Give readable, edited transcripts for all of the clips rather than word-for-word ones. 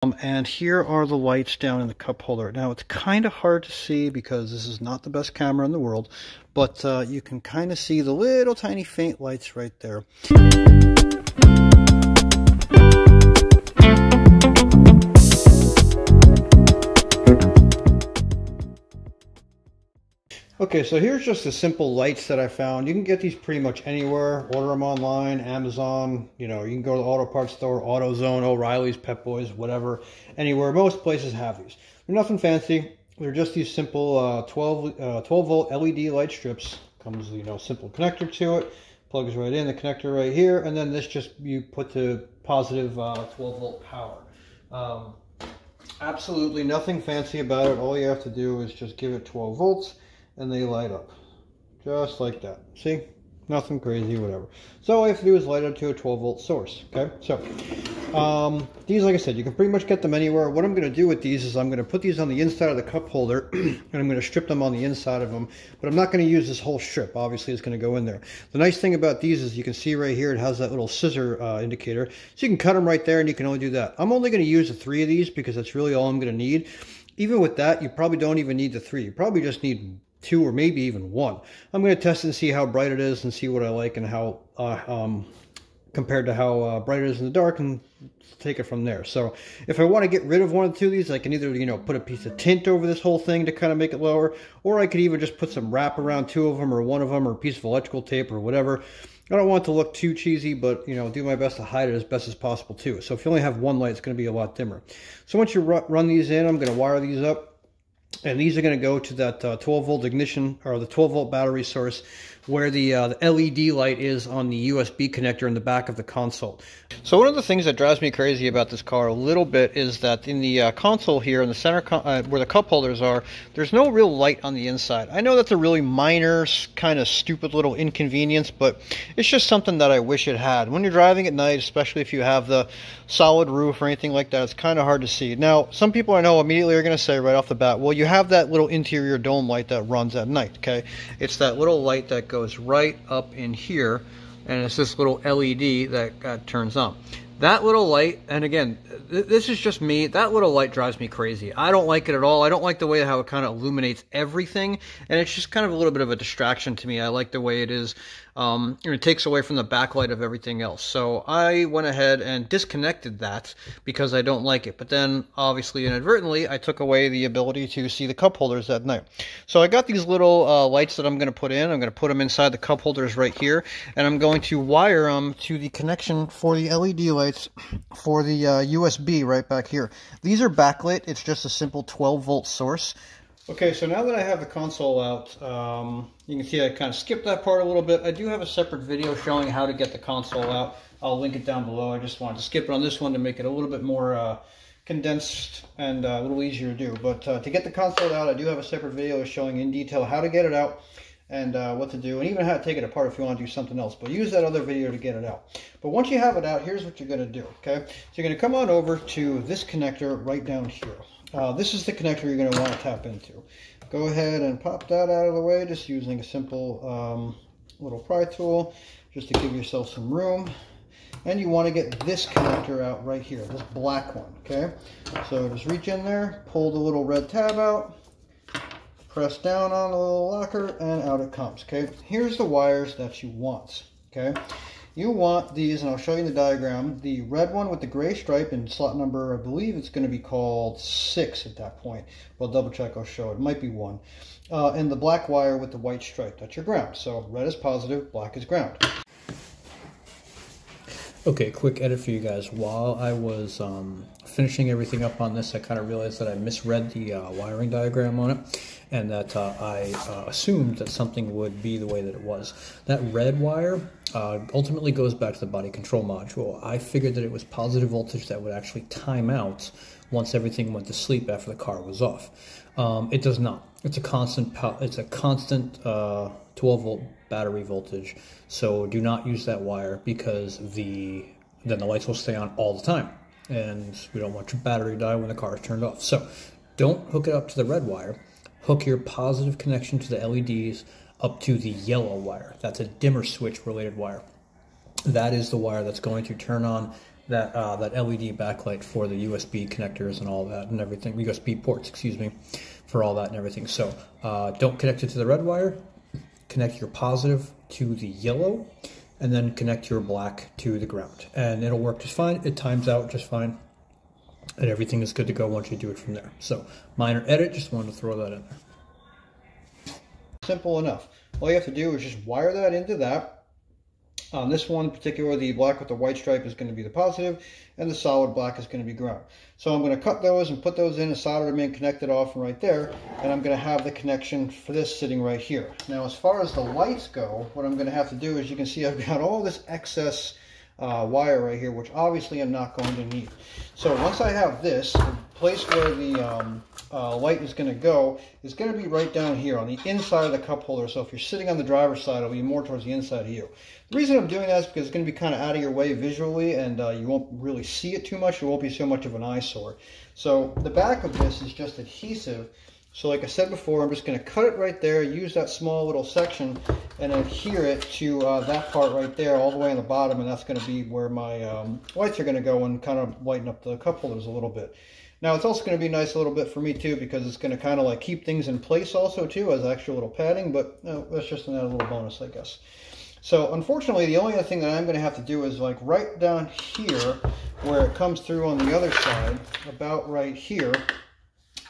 And here are the lights down in the cup holder. Now it's kind of hard to see because this is not the best camera in the world, but you can kind of see the little tiny faint lights right there. Okay, so here's just the simple lights that I found. You can get these pretty much anywhere. Order them online, Amazon, you can go to the auto parts store, AutoZone, O'Reilly's, Pep Boys, whatever, anywhere. Most places have these. They're nothing fancy. They're just these simple 12 volt LED light strips. Comes, simple connector to it. Plugs right in, the connector right here, and then this just you put to positive 12 volt power. Absolutely nothing fancy about it. All you have to do is just give it 12 volts. And they light up just like that. See, nothing crazy, whatever. So all you have to do is light it to a 12 volt source. Okay, so these, like I said, you can pretty much get them anywhere. What I'm going to do with these is I'm going to put these on the inside of the cup holder and I'm going to strip them on the inside of them, but I'm not going to use this whole strip. Obviously it's going to go in there. The nice thing about these is you can see right here it has that little scissor indicator, so you can cut them right there and you can only do that. I'm only going to use the 3 of these because that's really all I'm going to need. Even with that, you probably don't even need the 3. You probably just need 2 or maybe even 1. I'm going to test it and see how bright it is and see what I like and how compared to how bright it is in the dark, and take it from there. So if I want to get rid of 1 or 2 of these, I can either put a piece of tint over this whole thing to kind of make it lower, or I could even just put some wrap around 2 of them or 1 of them, or a piece of electrical tape or whatever. I don't want it to look too cheesy, but do my best to hide it as best as possible too. So if you only have 1 light, it's going to be a lot dimmer. So once you run these in, I'm going to wire these up. And these are going to go to that 12 volt ignition, or the 12 volt battery source, where the LED light is on the USB connector in the back of the console. So one of the things that drives me crazy about this car a little bit is that in the console here, in the center where the cup holders are, there's no real light on the inside. I know that's a really minor, kind of stupid little inconvenience, but it's just something that I wish it had. When you're driving at night, especially if you have the solid roof or anything like that, it's kind of hard to see. Now, some people I know immediately are going to say right off the bat, well, you have that little interior dome light that runs at night, okay? It's that little light that goes right up in here, and it's this little LED that turns on. That little light, and again, this is just me, that little light drives me crazy. I don't like it at all. I don't like the way how it kind of illuminates everything, and it's just kind of a little bit of a distraction to me. I like the way it is. It takes away from the backlight of everything else. So I went ahead and disconnected that because I don't like it. But then, obviously, inadvertently, I took away the ability to see the cup holders at night. So I got these little lights that I'm going to put in. I'm going to put them inside the cup holders right here. And I'm going to wire them to the connection for the LED lights for the USB right back here. These are backlit. It's just a simple 12 volt source. Okay, so now that I have the console out, you can see I kind of skipped that part a little bit. I do have a separate video showing how to get the console out. I'll link it down below. I just wanted to skip it on this one to make it a little bit more condensed and a little easier to do. But to get the console out, I do have a separate video showing in detail how to get it out and what to do, and even how to take it apart if you want to do something else. But use that other video to get it out. But once you have it out, here's what you're going to do, okay? So you're going to come on over to this connector right down here. This is the connector you're going to want to tap into. Go ahead and pop that out of the way, just using a simple little pry tool, just to give yourself some room. And you want to get this connector out right here, this black one, okay? So just reach in there, pull the little red tab out, press down on the little locker, and out it comes, okay? Here's the wires that you want, okay? You want these, and I'll show you the diagram, the red one with the gray stripe in slot number, I believe it's going to be called 6 at that point. Well, double check, I'll show it. It might be 1. And the black wire with the white stripe, that's your ground. So red is positive, black is ground. Okay, quick edit for you guys. While I was finishing everything up on this, I kind of realized that I misread the wiring diagram on it, and that I assumed that something would be the way that it was. That red wire ultimately goes back to the body control module. I figured that it was positive voltage that would actually time out once everything went to sleep after the car was off. It does not. It's a constant 12 volt battery voltage. So do not use that wire, because then the lights will stay on all the time, and we don't want your battery to die when the car is turned off. So don't hook it up to the red wire. Hook your positive connection to the LEDs up to the yellow wire. That's a dimmer switch related wire. That is the wire that's going to turn on that LED backlight for the USB connectors and all that and everything, USB ports, excuse me, for all that and everything. So don't connect it to the red wire, connect your positive to the yellow, and then connect your black to the ground. And it'll work just fine. It times out just fine. And everything is good to go once you do it from there. So minor edit, just wanted to throw that in there. Simple enough. All you have to do is just wire that into that. On this one in particular, the black with the white stripe is going to be the positive, and the solid black is going to be ground. So I'm going to cut those and put those in and solder them in, connect it off right there, and I'm going to have the connection for this sitting right here. Now, as far as the lights go, what I'm going to have to do is, you can see I've got all this excess wire right here, which obviously I'm not going to need. So once I have this, the place where the light is going to go is going to be right down here on the inside of the cup holder. So if you're sitting on the driver's side, it'll be more towards the inside of you. The reason I'm doing that is because it's going to be kind of out of your way visually, and you won't really see it too much. It won't be so much of an eyesore. So the back of this is just adhesive. So like I said before, I'm just going to cut it right there, use that small little section, and adhere it to that part right there all the way on the bottom, and that's going to be where my lights are going to go and kind of lighten up the cup holders a little bit. Now it's also going to be nice a little bit for me too, because it's going to kind of like keep things in place also too, as actual little padding, but that's just another little bonus, I guess. So unfortunately, the only other thing that I'm going to have to do is like right down here where it comes through on the other side, about right here,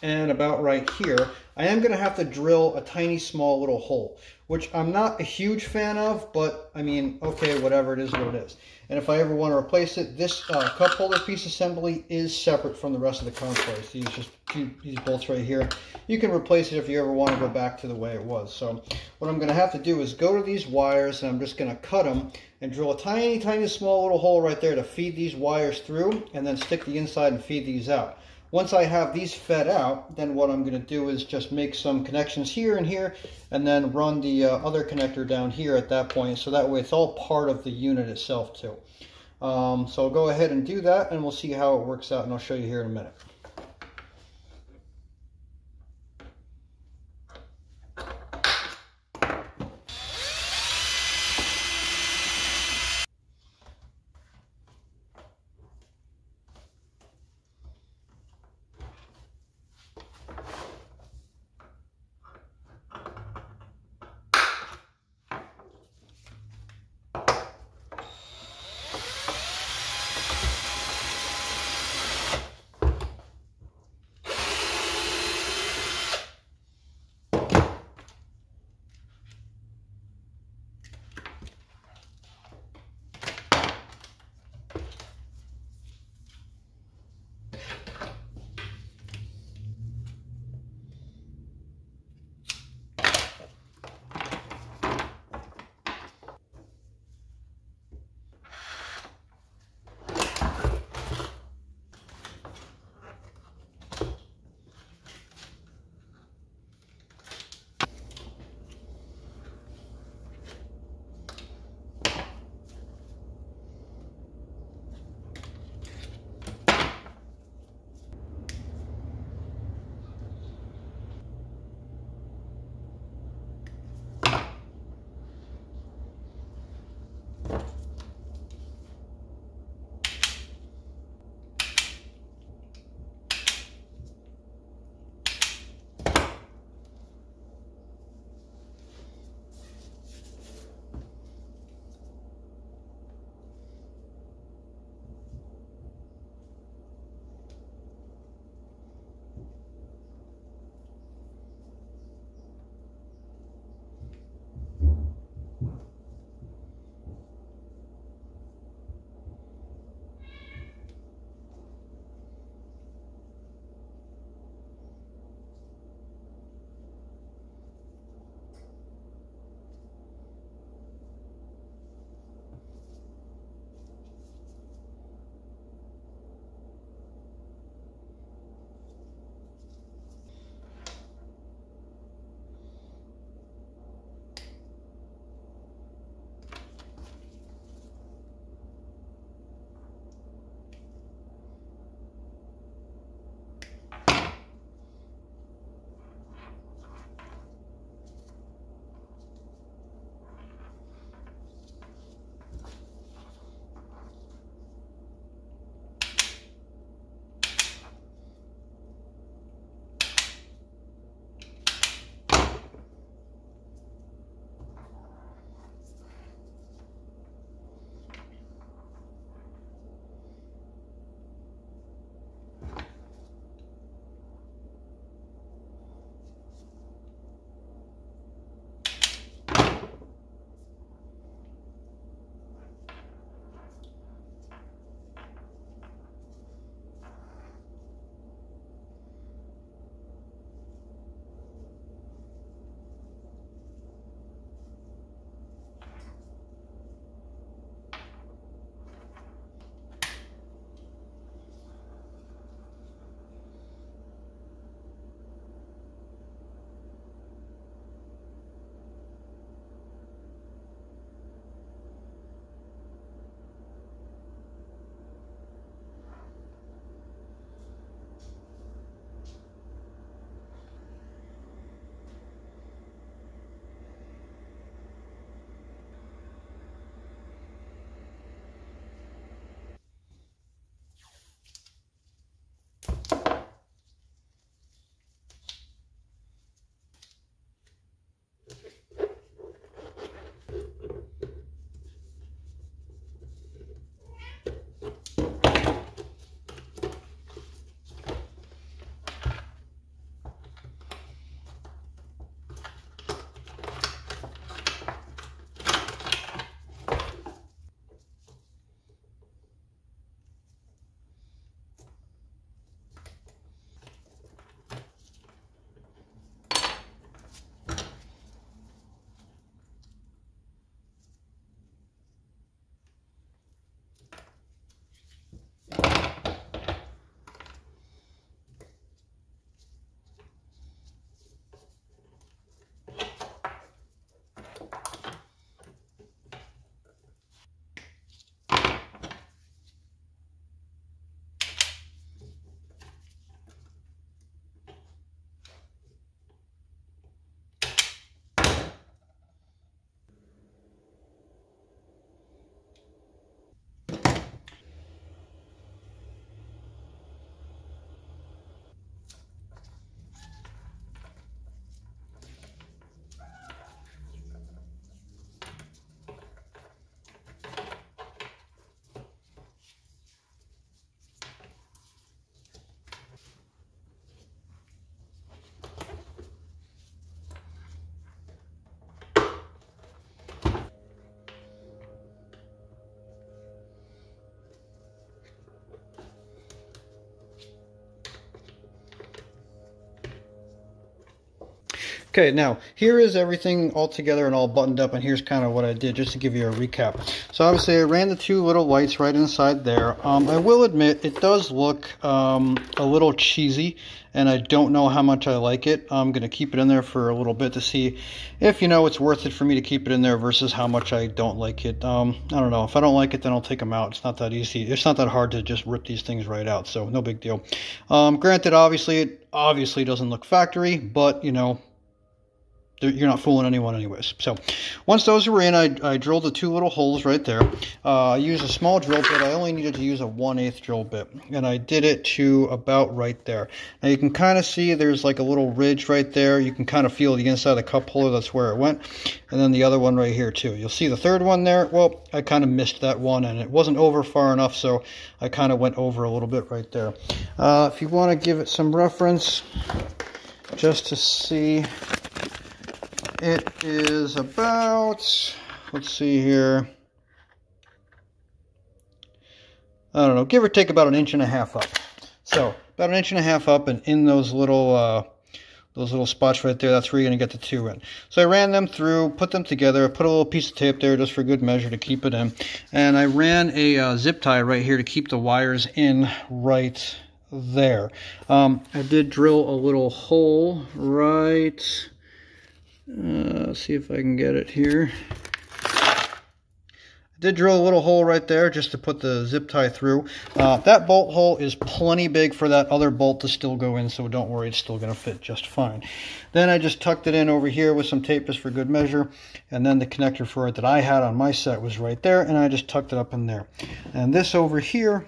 and about right here, I am going to have to drill a tiny small little hole, which I'm not a huge fan of, but I mean, okay, whatever, it is what it is. And if I ever want to replace it, this cup holder piece assembly is separate from the rest of the console. These bolts right here. You can replace it if you ever want to go back to the way it was. So what I'm going to have to do is go to these wires, and I'm just going to cut them and drill a tiny, tiny small little hole right there to feed these wires through, and then stick the inside and feed these out. Once I have these fed out, then what I'm going to do is just make some connections here and here, and then run the other connector down here at that point, so that way it's all part of the unit itself too. So I'll go ahead and do that, and we'll see how it works out, and I'll show you here in a minute. Okay, now here is everything all together and all buttoned up, and here's kind of what I did just to give you a recap. So obviously I ran the two little lights right inside there. I will admit it does look a little cheesy, and I don't know how much I like it. I'm going to keep it in there for a little bit to see if, you know, it's worth it for me to keep it in there versus how much I don't like it. I don't know. If I don't like it, then I'll take them out. It's not that easy. It's not that hard to just rip these things right out, so no big deal. Granted, obviously, it obviously doesn't look factory, but, you know, you're not fooling anyone anyways. So once those were in, I drilled the two little holes right there. I used a small drill bit. I only needed to use a 1/8 drill bit, and I did it to about right there. Now you can kind of see there's like a little ridge right there. You can kind of feel the inside of the cup holder. That's where it went. And then the other one right here too. You'll see the third one there. Well, I kind of missed that one, and it wasn't over far enough, so I kind of went over a little bit right there. If you want to give it some reference, just to see, it is about, let's see here, I don't know, give or take about 1.5 inches up. So about 1.5 inches up, and in those little spots right there, that's where you're going to get the two in. So I ran them through, put them together, put a little piece of tape there just for good measure to keep it in, and I ran a zip tie right here to keep the wires in right there. I did drill a little hole right. See if I can get it here. I did drill a little hole right there just to put the zip tie through. That bolt hole is plenty big for that other bolt to still go in, so don't worry, it's still going to fit just fine. Then I just tucked it in over here with some tape just for good measure, and then the connector for it that I had on my set was right there, and I just tucked it up in there. And this over here,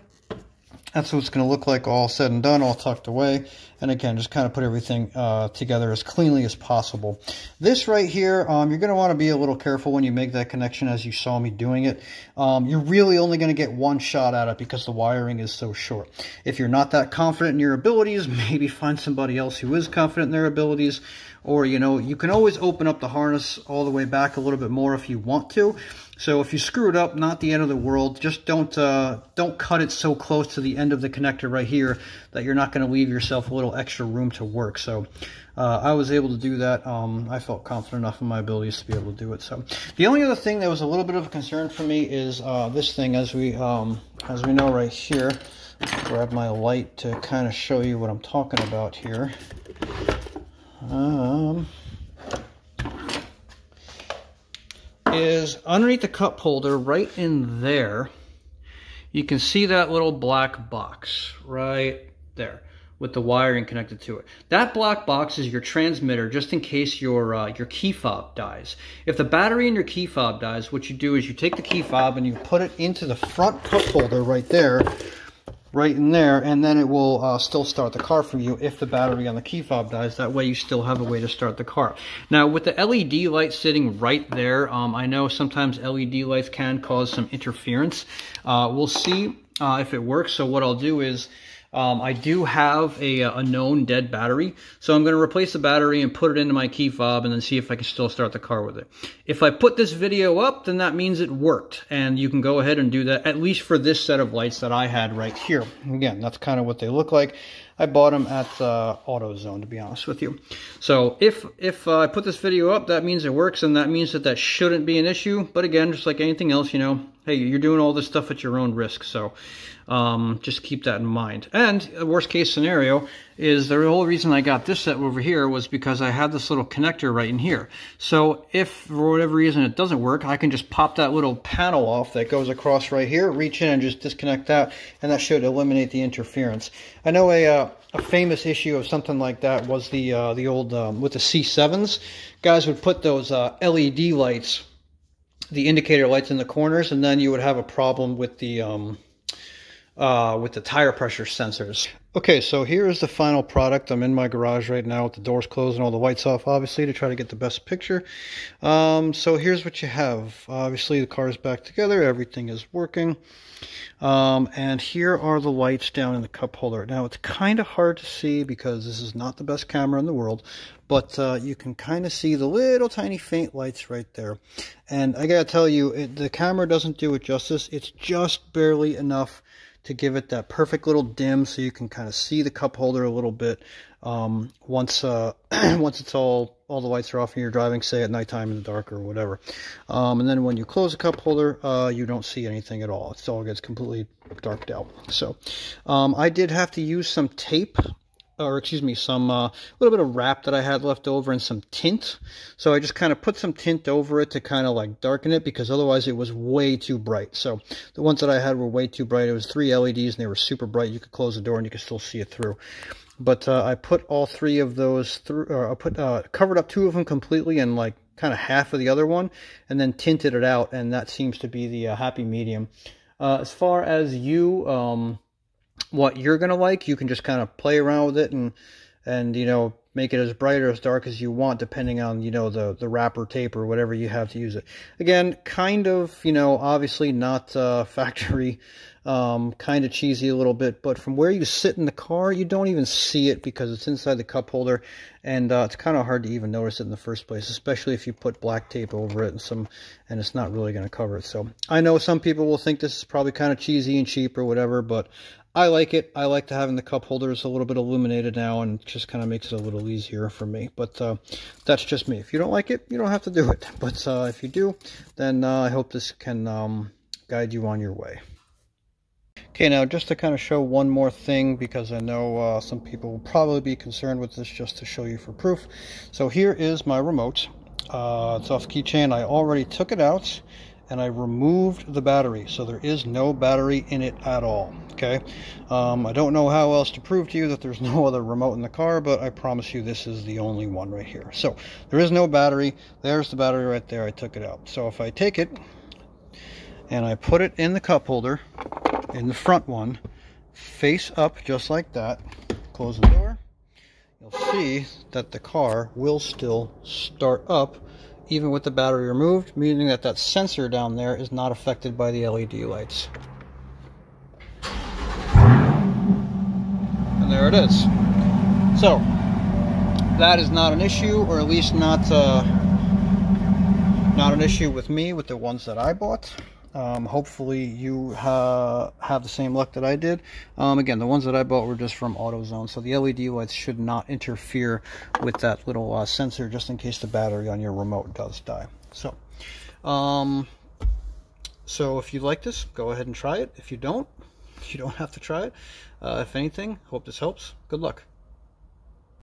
that's what it's going to look like all said and done, all tucked away. And again, just kind of put everything together as cleanly as possible. This right here, you're going to want to be a little careful when you make that connection, as you saw me doing it. You're really only going to get one shot at it because the wiring is so short. If you're not that confident in your abilities, maybe find somebody else who is confident in their abilities. Or, you know, you can always open up the harness all the way back a little bit more if you want to. So if you screw it up, not the end of the world. Just don't cut it so close to the end of the connector right here that you're not going to leave yourself a little extra room to work. So I was able to do that. I felt confident enough in my abilities to be able to do it. So the only other thing that was a little bit of a concern for me is this thing, as we know right here. Grab my light to kind of show you what I'm talking about here. Is underneath the cup holder right in there, you can see that little black box right there with the wiring connected to it. That black box is your transmitter, just in case your key fob dies. If the battery in your key fob dies, what you do is you take the key fob and you put it into the front cup holder right there, right in there, and then it will still start the car for you if the battery on the key fob dies. That way you still have a way to start the car. Now with the LED light sitting right there, I know sometimes LED lights can cause some interference. We'll see if it works. So what I'll do is I do have a known dead battery, so I'm going to replace the battery and put it into my key fob and then see if I can still start the car with it. If I put this video up, then that means it worked, and you can go ahead and do that, at least for this set of lights that I had right here. Again, that's kind of what they look like. I bought them at AutoZone, to be honest with you. So if I put this video up, that means it works, and that means that shouldn't be an issue. But again, just like anything else, you know, hey, you're doing all this stuff at your own risk, so just keep that in mind. And the worst case scenario is the whole reason I got this set over here was because I had this little connector right in here. So if for whatever reason it doesn't work, I can just pop that little panel off that goes across right here, reach in and just disconnect that, and that should eliminate the interference. I know a famous issue of something like that was the old with the C7s. Guys would put those LED lights, the indicator lights in the corners, and then you would have a problem with the tire pressure sensors. Okay, so here is the final product. I'm in my garage right now with the doors closed and all the lights off, obviously, to try to get the best picture. So here's what you have. Obviously, the car is back together. Everything is working. And here are the lights down in the cup holder. Now, it's kind of hard to see because this is not the best camera in the world, but you can kind of see the little tiny faint lights right there. And I gotta tell you, the camera doesn't do it justice. It's just barely enough to give it that perfect little dim so you can kind of see the cup holder a little bit once once it's all the lights are off and you're driving, say at nighttime in the dark or whatever. And then when you close the cup holder, you don't see anything at all. It all gets completely darked out. So I did have to use some tape, or excuse me, some little bit of wrap that I had left over and some tint. So I just kind of put some tint over it to kind of like darken it, because otherwise it was way too bright. So the ones that I had were way too bright. It was 3 LEDs and they were super bright. You could close the door and you could still see it through. But I put all 3 of those through, or I put covered up 2 of them completely and like kind of half of the other one, and then tinted it out, and that seems to be the happy medium. As far as what you're gonna like, you can just kind of play around with it and you know, make it as bright or as dark as you want, depending on, you know, the wrapper tape or whatever you have to use it. Again, kind of, you know, obviously not factory, kind of cheesy a little bit, but from where you sit in the car, you don't even see it because it's inside the cup holder, and it's kind of hard to even notice it in the first place, especially if you put black tape over it and it's not really going to cover it. So I know some people will think this is probably kind of cheesy and cheap or whatever, but I like it. I like to having the cup holders a little bit illuminated now, and it just kind of makes it a little easier for me. But that's just me. If you don't like it, you don't have to do it. But if you do, then I hope this can guide you on your way. Okay, now just to kind of show one more thing, because I know some people will probably be concerned with this, just to show you for proof. So here is my remote. It's off the keychain. I already took it out and I removed the battery, so there is no battery in it at all. Okay, I don't know how else to prove to you that there's no other remote in the car, but I promise you this is the only one right here. So there is no battery. There's the battery right there. I took it out. So if I take it and I put it in the cup holder, in the front one, face up just like that, close the door, you'll see that the car will still start up even with the battery removed, meaning that that sensor down there is not affected by the LED lights. And there it is. So that is not an issue, or at least not an issue with me with the ones that I bought. Hopefully you have the same luck that I did. Again, the ones that I bought were just from AutoZone, so the LED lights should not interfere with that little sensor, just in case the battery on your remote does die. So if you like this, go ahead and try it. If you don't, you don't have to try it. If anything, hope this helps. Good luck.